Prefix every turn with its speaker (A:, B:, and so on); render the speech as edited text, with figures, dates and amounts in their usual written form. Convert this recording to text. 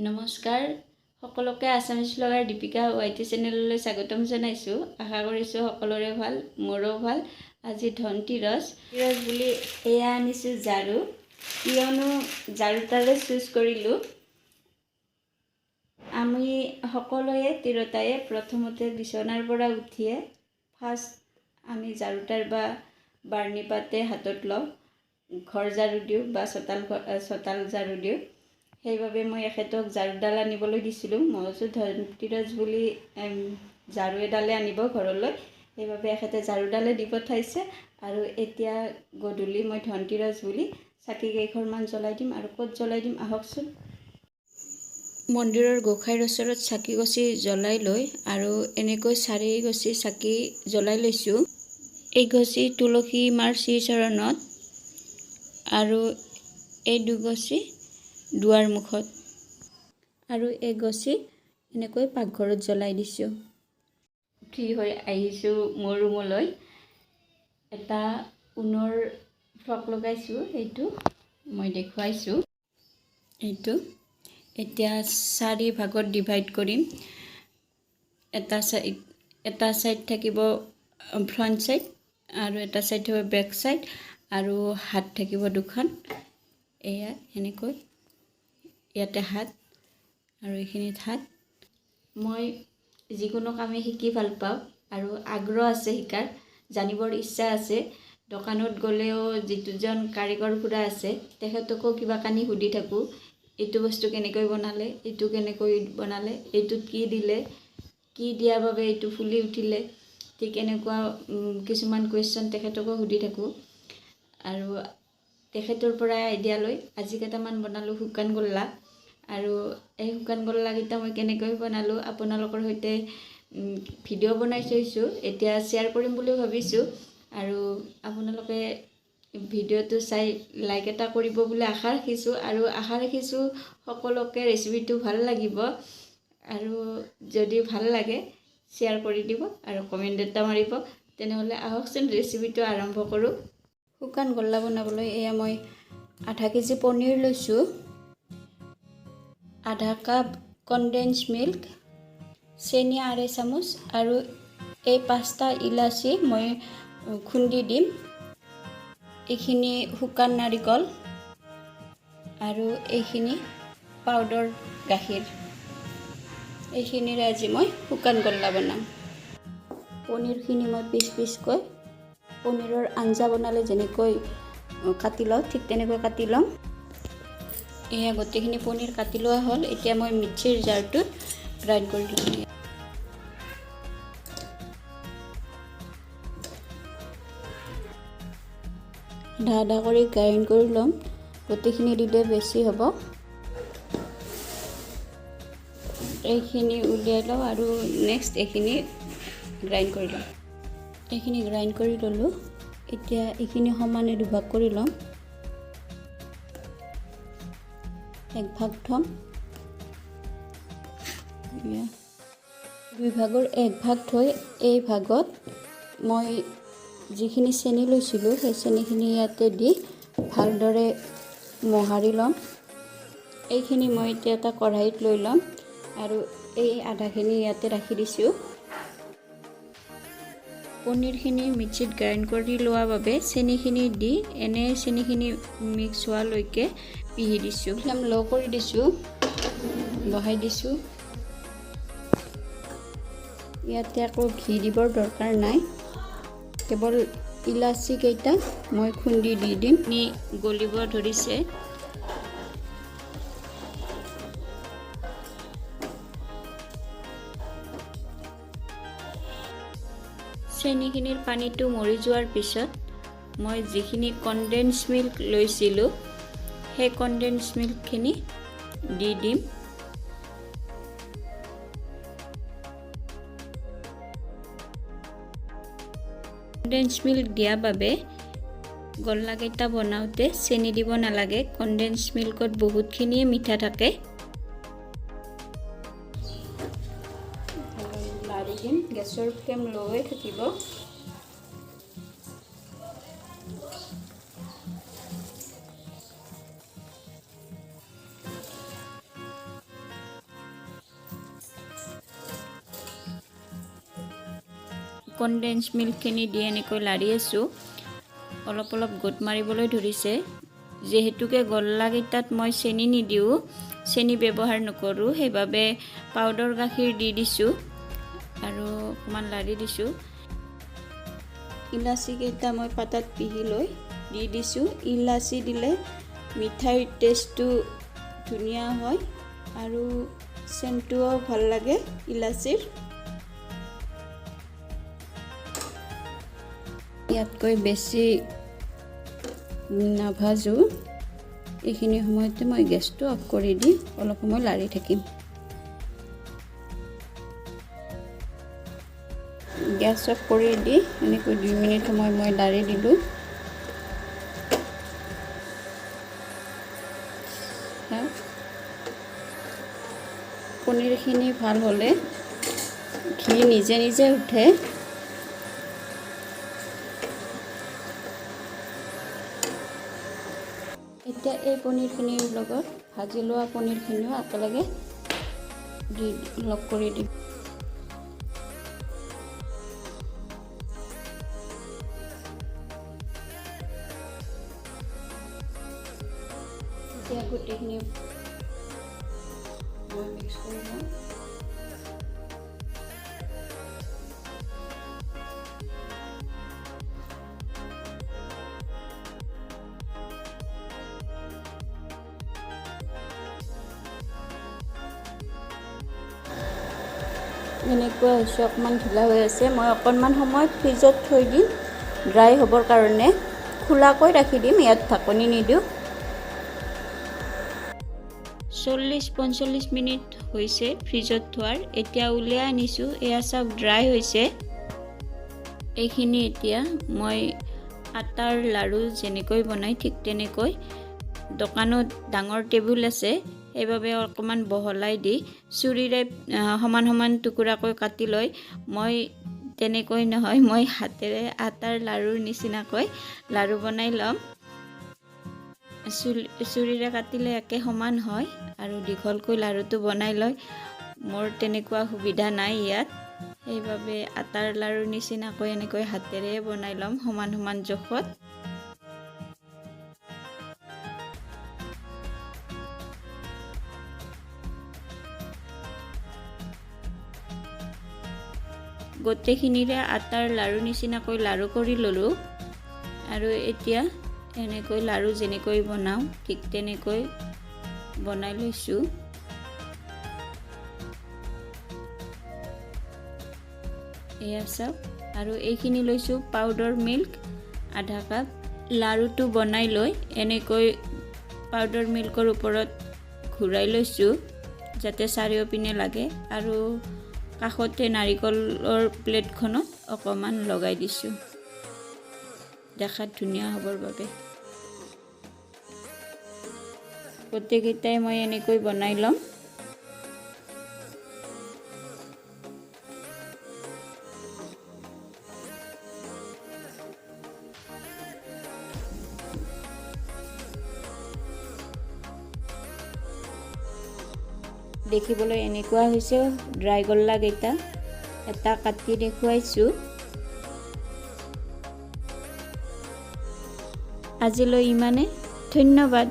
A: নমস্কাৰ সকলোকে Assamese blogger Deepika YT চেনেললৈ স্বাগতম জনাইছোঁ। আশা কৰিছোঁ সকলোৰে ভাল, মোৰো ভাল। আজি ধনতিৰছ বুলি এয়া আনিছোঁ ঝাৰু, কিয়নো ঝাৰুটাৰে চুজ কৰিলোঁ। আমি সকলোৱে তিৰোতায়ে প্ৰথমতে বিচনাৰ পৰা উঠিয়ে ফাৰ্ষ্ট আমি ঝাৰুটাৰ বা বাৰ্ণি পাতে হাতত লওঁ, ঘৰ ঝাৰু দিওঁ বা চোতাল ঝাৰু দিওঁ। সেইবাবে মই এখেতক ঝাৰুডাল আনিবলৈ দিছিলোঁ। মই কৈছোঁ ধনতিৰছ বুলি ঝাৰু এডালে আনিব ঘৰলৈ, সেইবাবে এখেতে ঝাৰুডালে দি পঠাইছে। আৰু এতিয়া গধূলি মই ধনতিৰছ বুলি চাকি কেইখনমান জ্বলাই দিম। আৰু ক'ত জ্বলাই দিম আহকচোন। মন্দিৰৰ গোঁসাইৰ ওচৰত চাকি গছি জ্বলাই লৈ আৰু এনেকৈ 4 গছি চাকি জ্বলাই লৈছোঁ। এই গছি তুলসী মাৰ শ্ৰীচৰণত আৰু এই দুগছি দুৱাৰ মুখত, আৰু এই গছি এনেকৈ পাকঘৰত জ্বলাই দিছোঁ। উঠি হৈ আহিছোঁ মোৰ ৰুমলৈ। এটা ঊণৰ ফ্ৰক লগাইছোঁ, সেইটো মই দেখুৱাইছোঁ। এইটো এতিয়া 4 ভাগত ডিভাইড কৰিম। এটা চাইড থাকিব ফ্ৰণ্ট চাইড, আৰু এটা চাইড থাকিব বেক চাইড, আৰু হাত থাকিব দুখন। এয়া এনেকৈ ইয়াতে হাত আৰু এইখিনিত হাত। মই যিকোনো কামেই শিকি ভাল পাওঁ আৰু আগ্ৰহ আছে শিকাৰ, জানিবৰ ইচ্ছা আছে। দোকানত গ'লেও যিজন কাৰিকৰ খুৰা আছে তেখেতকো কিবা কানি সুধি থাকোঁ, এইটো বস্তু কেনেকৈ বনালে, এইটো কেনেকৈ বনালে, এইটোত কি দিলে, কি দিয়াৰ বাবে এইটো ফুলি উঠিলে, ঠিক এনেকুৱা কিছুমান কুৱেশ্যন তেখেতকো সুধি থাকোঁ। আৰু তেখেতৰ পৰাই আইডিয়া লৈ আজি কেইটামান বনালোঁ শুকান গোল্লা। আৰু এই শুকান গোল্লাকেইটা মই কেনেকৈ বনালোঁ আপোনালোকৰ সৈতে ভিডিঅ' বনাই থৈছোঁ, এতিয়া শ্বেয়াৰ কৰিম বুলি ভাবিছোঁ। আৰু আপোনালোকে ভিডিঅ'টো চাই লাইক এটা কৰিব বুলি আশা ৰাখিছোঁ। আৰু আশা ৰাখিছোঁ সকলোকে ৰেচিপিটো ভাল লাগিব, আৰু যদি ভাল লাগে শ্বেয়াৰ কৰি দিব আৰু কমেণ্ট এটা মাৰিব। তেনেহ'লে আহকচোন ৰেচিপিটো আৰম্ভ কৰোঁ। শুকান গোল্লা বনাবলৈ এয়া মই আধা কেজি পনীৰ লৈছোঁ, আধা কাপ কনডেন্স মিল্ক, চেনি 2.5 চামুচ, আৰু এই 5টা ইলাচি মই খুন্দি দিম। এইখিনি শুকান নাৰিকল, আৰু এইখিনি পাউডাৰ গাখীৰ। এইখিনিৰে আজি মই শুকান গোল্লা বনাম। পনীৰখিনি মই পিচকৈ পনীৰৰ আঞ্জা বনালে যেনেকৈ কাটি লওঁ, ঠিক তেনেকৈ কাটি ল'ম। এয়া গোটেইখিনি পনীৰ কাটি লোৱা হ'ল। এতিয়া মই মিক্সিৰ জাৰটোত গ্ৰাইণ্ড কৰি ল'ম। আধা কৰি গ্ৰাইণ্ড কৰি ল'ম, গোটেইখিনি দিলে বেছি হ'ব। এইখিনি উলিয়াই লওঁ আৰু নেক্সট এইখিনি গ্ৰাইণ্ড কৰি ল'ম। এইখিনি গ্ৰাইণ্ড কৰি ল'লোঁ। এতিয়া এইখিনি সমানে দুভাগ কৰি ল'ম। এক ভাগ থ'ম, 2 ভাগৰ 1 ভাগ থৈ এই ভাগত মই যিখিনি চেনি লৈছিলোঁ সেই চেনিখিনি ইয়াতে দি ভালদৰে মোহাৰি ল'ম। এইখিনি মই এতিয়া এটা কঢ়াইত লৈ ল'ম আৰু এই আধাখিনি ইয়াতে ৰাখি দিছোঁ। পনীৰখিনি মিক্সিত গ্ৰাইণ্ড কৰি লোৱাৰ বাবে চেনিখিনি দি চেনিখিনি মিক্স হোৱালৈকে পিহি দিছোঁ। ফ্লেম ল' কৰি দিছোঁ, বহাই দিছোঁ। ইয়াতে আকৌ ঘি দিবৰ দৰকাৰ নাই, কেৱল ইলাচি কেইটা মই খুন্দি দি দিম। গলিব ধৰিছে। চেনিখিনিৰ পানীটো মৰি যোৱাৰ পিছত মই যিখিনি কনডেন্স মিল্ক লৈছিলোঁ সেই কনডেন্স মিল্কখিনি দি দিম। কনডেন্স মিল্ক দিয়াৰ বাবে গোল্লাকেইটা বনাওঁতে চেনি দিব নালাগে। কনডেন্স মিল্কত বহুতখিনিয়ে মিঠা থাকে। লাৰি দিম, গেছৰ ফ্লেম ল'ই থাকিব। কনডেন্স মিল্কখিনি দি এনেকৈ লাৰি আছোঁ। অলপ অলপ গোট মাৰিবলৈ ধৰিছে। যেহেতুকে গল্লাকেইটাত মই চেনি নিদিওঁ, চেনি ব্যৱহাৰ নকৰোঁ, সেইবাবে পাউডাৰ গাখীৰ দি দিছোঁ আৰু অকণমান লাৰি দিছোঁ। ইলাচিকেইটা মই পাতাত পিহি লৈ দি দিছোঁ। ইলাচি দিলে মিঠাইৰ টেষ্টটো ধুনীয়া হয় আৰু চেণ্টটোও ভাল লাগে ইলাচিৰ। ইয়াতকৈ বেছি নাভাজোঁ। এইখিনি সময়তে মই গেছটো অফ কৰি দি অলপ সময় লাৰি থাকিম। গেছ অফ কৰি দি এনেকৈ 2 মিনিট সময় মই লাৰি দিলোঁ। পনীৰখিনি ভাল হ'লে ঘি নিজে নিজে উঠে। এতিয়া এই পনীৰখিনিৰ লগত ভাজি লোৱা পনীৰখিনিও একেলগে লগ কৰি দিম। এতিয়া গোটেইখিনি মই মিক্স কৰি লওঁ। এনেকুৱা হৈছে, অকণমান ঢিলা হৈ আছে। মই অকণমান সময় ফ্ৰিজত থৈ দিম ড্ৰাই হ'বৰ কাৰণে। খোলাকৈ ৰাখি দিম, ইয়াত ঢাকনি নিদিওঁ। 40-45 মিনিট হৈছে ফ্ৰিজত থোৱাৰ। এতিয়া উলিয়াই আনিছোঁ। এয়া চাওক, ড্ৰাই হৈছে। এইখিনি এতিয়া মই আটাৰ লাড়ু যেনেকৈ বনাই ঠিক তেনেকৈ, দোকানত ডাঙৰ টেবুল আছে সেইবাবে অকণমান বহলাই দি চুৰিৰে সমান সমান টুকুৰাকৈ কাটি লৈ, মই তেনেকৈ নহয়, মই হাতেৰে আটাৰ লাড়ুৰ নিচিনাকৈ লাড়ু বনাই ল'ম। চুৰিৰে কাটিলে একে সমান হয় আৰু দীঘলকৈ লাড়ুটো বনাই লয়। মোৰ তেনেকুৱা সুবিধা নাই ইয়াত, সেইবাবে আটাৰ লাড়ুৰ নিচিনাকৈ এনেকৈ হাতেৰে বনাই ল'ম সমান সমান জোখত। গোটেইখিনিৰে আটাৰ লাড়ু নিচিনাকৈ লাড়ু কৰি ল'লোঁ আৰু এতিয়া এনেকৈ লাড়ু যেনেকৈ বনাওঁ ঠিক তেনেকৈ বনাই লৈছোঁ। এয়া চাওক, আৰু এইখিনি লৈছোঁ পাউডাৰ মিল্ক আধা কাপ। লাড়ুটো বনাই লৈ এনেকৈ পাউডাৰ মিল্কৰ ওপৰত ঘূৰাই লৈছোঁ যাতে চাৰিওপিনে লাগে, আৰু কাষতে নাৰিকলৰ প্লেটখনত অকণমান লগাই দিছোঁ দেখাত ধুনীয়া হ'বৰ বাবে। গোটেইকেইটাই মই এনেকৈ বনাই ল'ম। দেখিবলৈ এনেকুৱা হৈছে ড্ৰাই গল্লাকেইটা। এটা কাটি দেখুৱাইছোঁ। আজিলৈ ইমানে। ধন্যবাদ।